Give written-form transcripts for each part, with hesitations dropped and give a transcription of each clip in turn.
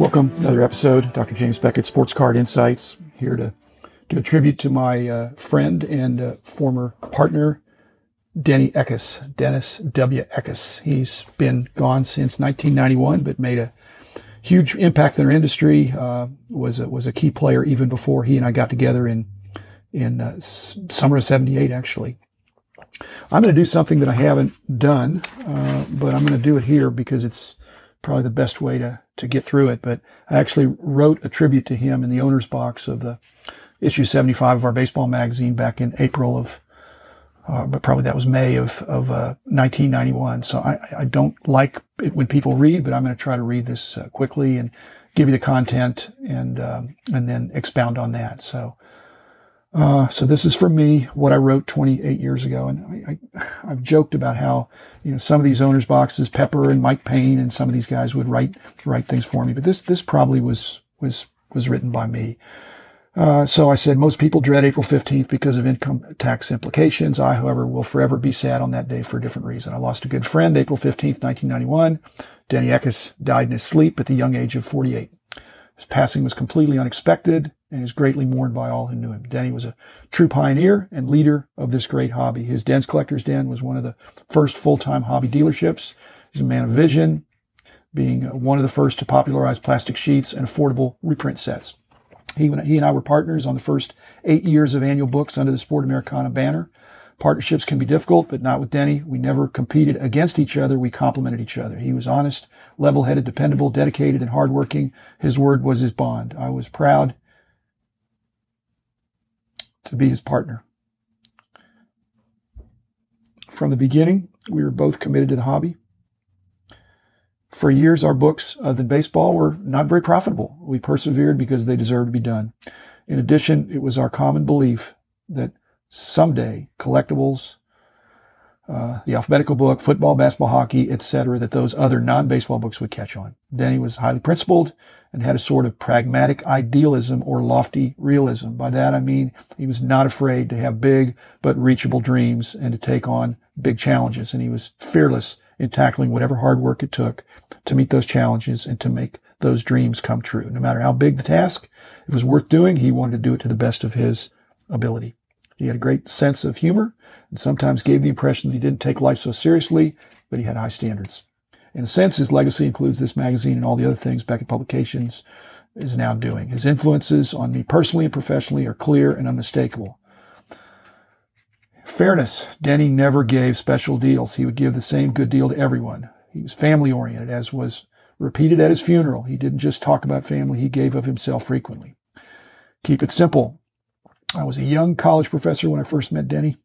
Welcome, another episode, Dr. James Beckett, Sports Card Insights, here to do a tribute to my friend and former partner, Denny Eckes, Dennis W. Eckes. He's been gone since 1991, but made a huge impact in our industry, was a key player even before he and I got together in summer of 78, actually. I'm going to do something that I haven't done, but I'm going to do it here because it's probably the best way to get through it. But I actually wrote a tribute to him in the owner's box of the issue 75 of our baseball magazine back in April of, but probably that was May of 1991. So I don't like it when people read, but I'm going to try to read this quickly and give you the content and then expound on that. So this is for me, what I wrote 28 years ago. And I've joked about how, some of these owners' boxes, Pepper and Mike Payne and some of these guys would write things for me. But this probably was written by me. So I said, most people dread April 15th because of income tax implications. I, however, will forever be sad on that day for a different reason. I lost a good friend, April 15th, 1991. Denny Eckes died in his sleep at the young age of 48. His passing was completely unexpected and is greatly mourned by all who knew him. Denny was a true pioneer and leader of this great hobby. His Den's Collector's Den was one of the first full-time hobby dealerships. He's a man of vision, being one of the first to popularize plastic sheets and affordable reprint sets. He and I were partners on the first 8 years of annual books under the Sport Americana banner. Partnerships can be difficult, but not with Denny. We never competed against each other. We complemented each other. He was honest, level-headed, dependable, dedicated, and hardworking. His word was his bond. I was proud to be his partner. From the beginning, we were both committed to the hobby. For years, our books, other than baseball, were not very profitable. We persevered because they deserved to be done. In addition, it was our common belief that someday collectibles, the alphabetical book, football, basketball, hockey, etc., that those other non-baseball books would catch on. Denny was highly principled and had a sort of pragmatic idealism or lofty realism. By that I mean he was not afraid to have big but reachable dreams and to take on big challenges. And he was fearless in tackling whatever hard work it took to meet those challenges and to make those dreams come true. No matter how big the task, if it was worth doing, he wanted to do it to the best of his ability. He had a great sense of humor and sometimes gave the impression that he didn't take life so seriously, but he had high standards. In a sense, his legacy includes this magazine and all the other things Beckett Publications is now doing. His influences on me personally and professionally are clear and unmistakable. Fairness. Denny never gave special deals. He would give the same good deal to everyone. He was family-oriented, as was repeated at his funeral. He didn't just talk about family. He gave of himself frequently. Keep it simple. I was a young college professor when I first met Denny.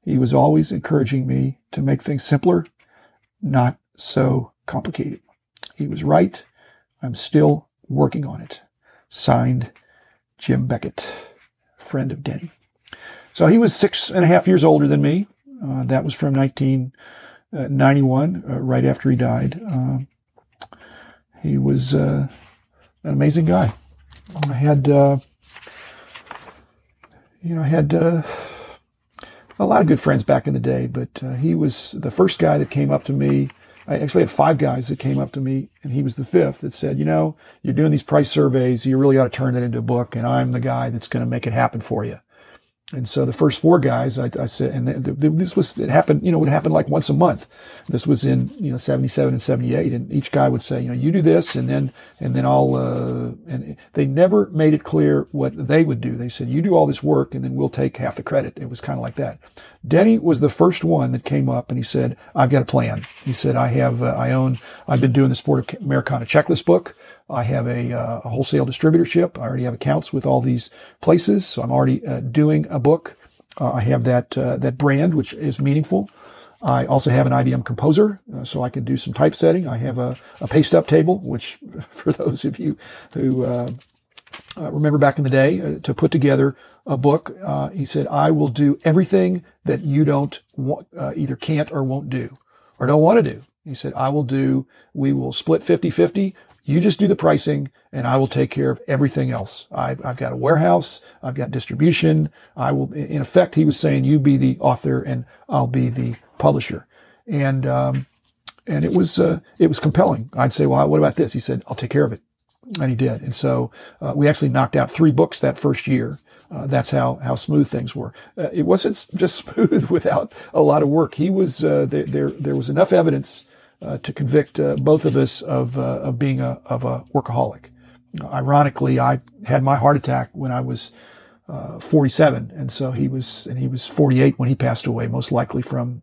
He was always encouraging me to make things simpler, not so complicated. He was right. I'm still working on it. Signed, Jim Beckett, friend of Denny. So he was 6.5 years older than me. That was from 1991, right after he died. He was an amazing guy. I had a lot of good friends back in the day, but he was the first guy that came up to me. I actually had 5 guys that came up to me, and he was the 5th that said, you're doing these price surveys. You really ought to turn that into a book, and I'm the guy that's going to make it happen for you. And so the first 4 guys, I said, and it happened, would happen like once a month. This was in, 77 and 78. And each guy would say, you do this and then I'll, and they never made it clear what they would do. They said, you do all this work and then we'll take half the credit. It was kind of like that. Denny was the first one that came up and he said, I've got a plan. He said, I've been doing the Sport Americana checklist book. I have a wholesale distributorship. I already have accounts with all these places. So I'm already doing a book. I have that brand, which is meaningful. I also have an IBM composer, so I can do some typesetting. I have a paste up table, which for those of you who remember back in the day, to put together a book, he said, I will do everything that you don't want, either can't or won't do or don't want to do. He said, we will split 50-50. You just do the pricing and I will take care of everything else. I've got a warehouse. I've got distribution. In effect, he was saying, you be the author and I'll be the publisher. And and it was compelling. I'd say, well, what about this? He said, I'll take care of it. And he did. And so, we actually knocked out 3 books that first year. That's how smooth things were. It wasn't just smooth without a lot of work. He was, there was enough evidence, to convict, both of us of being of a workaholic. Ironically, I had my heart attack when I was 47, and so he was 48 when he passed away, most likely from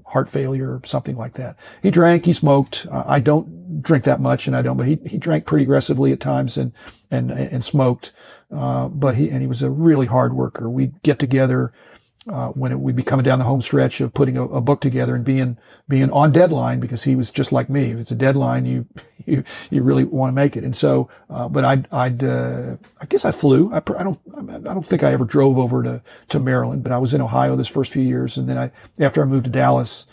heart failure or something like that. He drank, he smoked. I don't drink that much, but he drank pretty aggressively at times and smoked. But he was a really hard worker. We'd get together when we'd be coming down the home stretch of putting a book together and being on deadline, because he was just like me. If it's a deadline, you really want to make it. And so, but I guess I flew. I don't think I ever drove over to Maryland, but I was in Ohio this first few years. And then after I moved to Dallas,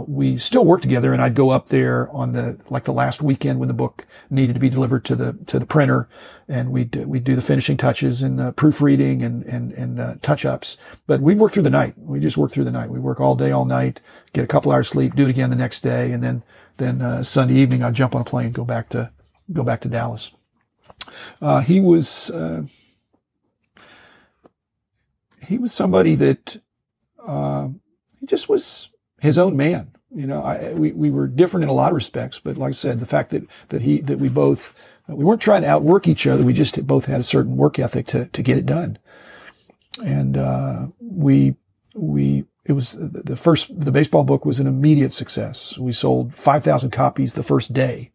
we still worked together, and I'd go up there on the last weekend when the book needed to be delivered to the printer, and we'd do the finishing touches and proofreading and touch-ups. But we'd work through the night. We just worked through the night. We work all day, all night, get a couple hours sleep, do it again the next day, and then Sunday evening I'd jump on a plane and go back to Dallas. He was somebody that he just was his own man. We were different in a lot of respects, but like I said, the fact that we both, we weren't trying to outwork each other. We just both had a certain work ethic to get it done. And, it was the baseball book was an immediate success. We sold 5,000 copies the first day.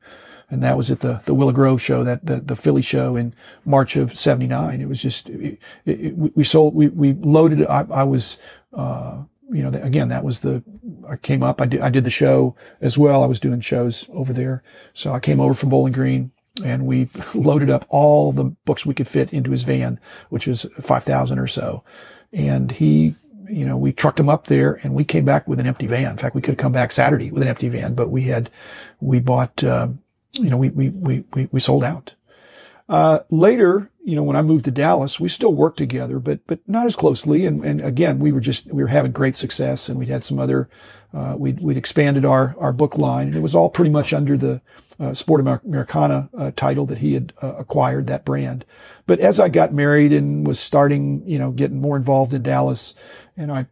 And that was at the Willow Grove show, the Philly show in March of '79. It was just, we loaded it. I was, again, that was I came up, I did the show as well. I was doing shows over there. So I came over from Bowling Green, and we loaded up all the books we could fit into his van, which was 5,000 or so. And we trucked him up there, and we came back with an empty van. In fact, we could have come back Saturday with an empty van, but we bought, we sold out. Later, when I moved to Dallas, we still worked together, but not as closely. And again, we were having great success, and we'd had some other, we'd expanded our book line, and it was all pretty much under the Sport Americana title that he had acquired, that brand. But as I got married and was starting, getting more involved in Dallas, and I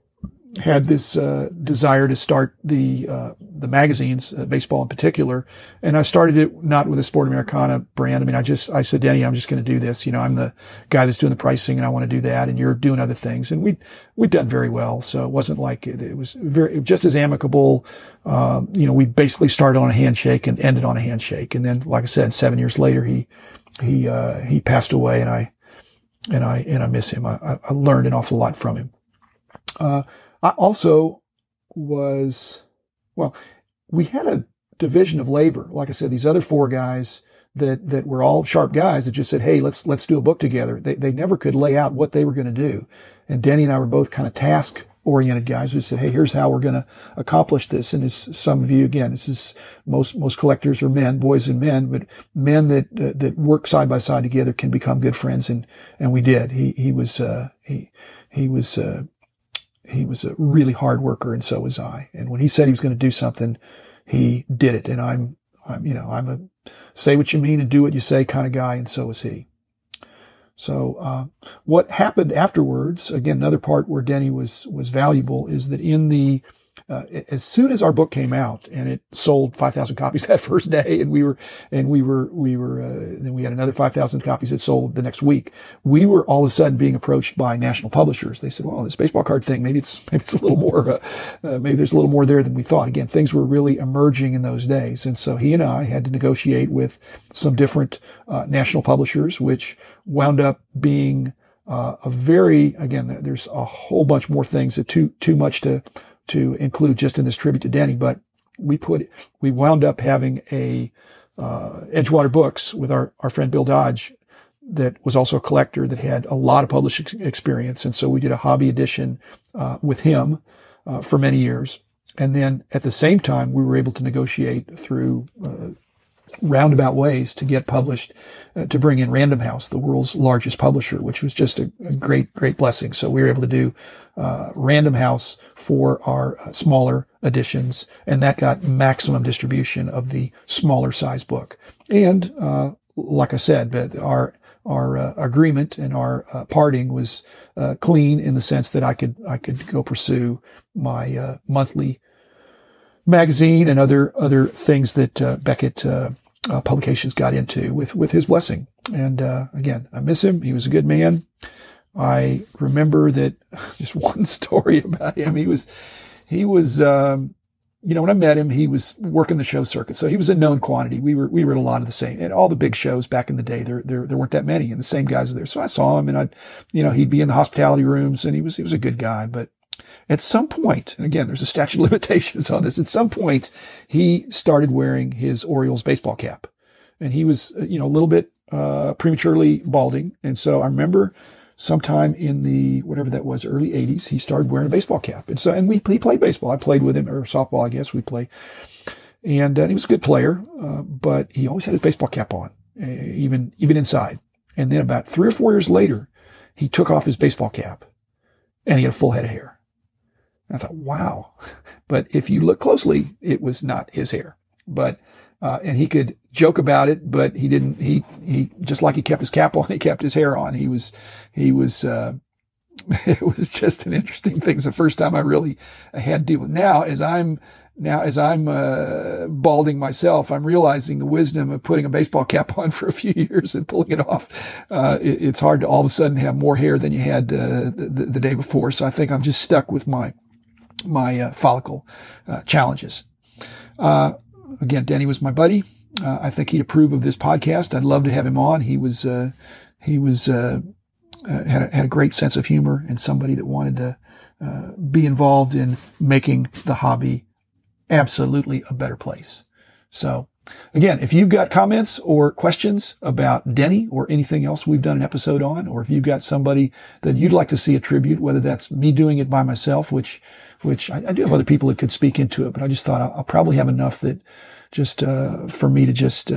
had this desire to start the magazines, baseball in particular, and I started it not with a Sport Americana brand. I mean, I said, Denny, I'm just going to do this. I'm the guy that's doing the pricing, and I want to do that, and you're doing other things. And we'd done very well, so it wasn't like it was just as amicable. We basically started on a handshake and ended on a handshake. And then, like I said, 7 years later, he passed away, and I miss him. I learned an awful lot from him. I also we had a division of labor. Like I said, these other 4 guys that were all sharp guys that just said, hey, let's do a book together. They never could lay out what they were going to do. And Denny and I were both kind of task-oriented guys who said, hey, here's how we're going to accomplish this. And as some of you, again, this is most collectors are men, boys and men, but men that work side by side together can become good friends. And we did. He was a really hard worker, and so was I. And when he said he was going to do something, he did it. And I'm a say what you mean and do what you say kind of guy, and so was he. So, what happened afterwards, again, another part where Denny was valuable, is that as soon as our book came out, and it sold 5,000 copies that first day, and then we had another 5,000 copies that sold the next week. We were all of a sudden being approached by national publishers. They said, well, this baseball card thing, maybe it's a little more, maybe there's a little more there than we thought. Again, things were really emerging in those days. And so he and I had to negotiate with some different, national publishers, which wound up being, there's a whole bunch more things that too much to include just in this tribute to Denny, but we wound up having a Edgewater Books with our friend Bill Dodge, that was also a collector that had a lot of publishing experience. And so we did a hobby edition with him for many years. And then at the same time, we were able to negotiate through roundabout ways to get published, to bring in Random House, the world's largest publisher, which was just a great blessing. So we were able to do Random House for our smaller editions, and that got maximum distribution of the smaller size book. And like I said, but our agreement and our parting was clean in the sense that I could go pursue my monthly magazine and other things that Beckett Publications got into with his blessing. And again, I miss him. He was a good man. I remember that just one story about him. He was when I met him, he was working the show circuit. So he was a known quantity. We were at a lot of the same, and all the big shows back in the day, there weren't that many, and the same guys were there. So I saw him, and he'd be in the hospitality rooms, and he was a good guy. But at some point, and again, there's a statute of limitations on this. At some point, he started wearing his Orioles baseball cap, and he was, a little bit, prematurely balding. And so I remember sometime in the, whatever that was, early 80s, he started wearing a baseball cap. And so, he played baseball. I played with him, or softball, I guess we play. And he was a good player, but he always had his baseball cap on, even inside. And then about 3 or 4 years later, he took off his baseball cap and he had a full head of hair. And I thought, wow. But if you look closely, it was not his hair. But, and he could joke about it, but he didn't, he just like he kept his cap on, he kept his hair on. It was just an interesting thing. It's the first time I had to deal with. Now, as I'm balding myself, I'm realizing the wisdom of putting a baseball cap on for a few years and pulling it off. It's hard to all of a sudden have more hair than you had the day before. So I think I'm just stuck with my follicle challenges. Again, Denny was my buddy. I think he'd approve of this podcast. I'd love to have him on. He had a great sense of humor and somebody that wanted to be involved in making the hobby absolutely a better place. So again, if you've got comments or questions about Denny or anything else we've done an episode on, or if you've got somebody that you'd like to see a tribute, whether that's me doing it by myself, which I do have other people that could speak into it, but I just thought I'll probably have enough that just for me to just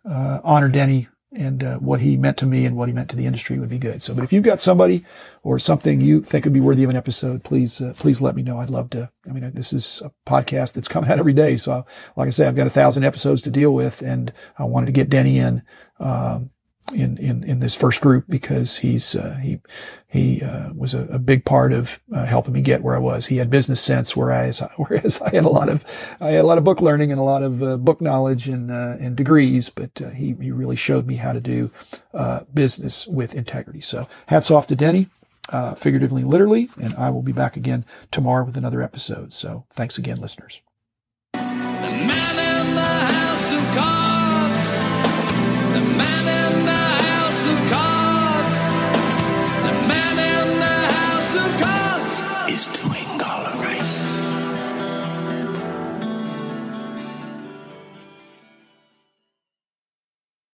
honor Denny and what he meant to me and what he meant to the industry would be good. So, but if you've got somebody or something you think would be worthy of an episode, please let me know. I'd love to. I mean, this is a podcast that's coming out every day. So like I say, I've got 1,000 episodes to deal with, and I wanted to get Denny in this first group because he was a big part of helping me get where I was. He had business sense, whereas I had a lot of book learning and a lot of book knowledge and degrees, but he really showed me how to do business with integrity. So hats off to Denny, figuratively and literally, and I will be back again tomorrow with another episode. So thanks again, listeners.